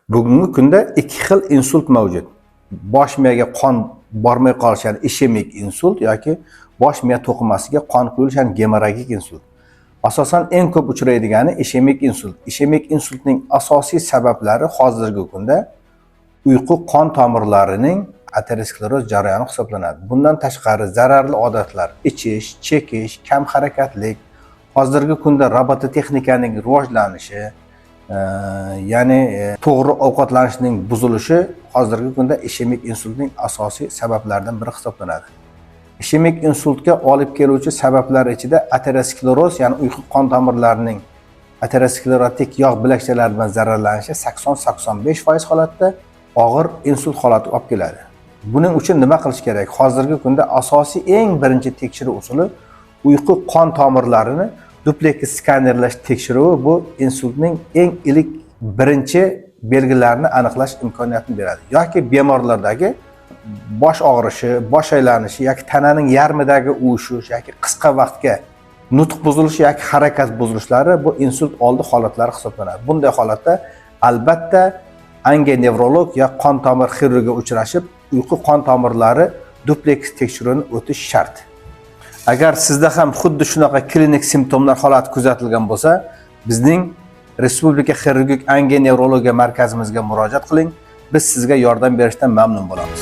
Bugungi kunda ikki xil insult mavjud. Bosh miyaga qon bormay qolish, ya'ni ishemik insult yoki bosh miya to'qimasiga qon quyilish, ya'ni gemorragik insult. Asosan eng ko'p uchraydigani ishemik insult. Ishemik insultning asosiy sabablari hozirgi kunda uyqu qon tomirlarining ateroskleroz jarayoni hisoblanadi. Bundan tashqari zararli odatlar, ichish, chekish, kam harakatlik, hozirgi kunda robototexnikaning rivojlanishi, ya'ni to'g'ri ovqatlanishning buzilishi hozirgi kunda ishemik insultning asosiy sabablaridan biri hisoblanadi. Ishemik insultga olib keluvchi sabablar ichida ateroskleroz, ya'ni uyqu qon tomirlarining aterosklerotik yog' bilakchalari bilan zararlanishi 80-85% holatda og'ir insult holati olib keladi. Buning uchun nima qilish kerak? Hozirgi kunda asosiy eng birinchi tekshiruv usuli uyqu qon tomirlarini dupleks skanerlash tekshiruvi. Bu insultning eng ilk birinchi belgilarini aniqlash imkoniyatini beradi. Yoki bemorlardagi bosh og'rishi, bosh aylanishi yoki tananing yarmidagi uvishish yoki qisqa vaqtga nutq buzilishi yoki harakat buzilishlari bu insult oldi holatlari hisoblanadi. Bunday holatda albatta anginevrolog ya qon tomir xirurgiga uchrashib, uyqu qon tomirlari dupleks tekshiruvini o'tish shart. Agar sizda ham xuddi shunaqa klinik simptomlar holati kuzatilgan bo'lsa, bizning Respublika xirurgik anginevrologiya markazimizga murojaat qiling. Biz sizga yordam berishdan mamnun bo'lamiz.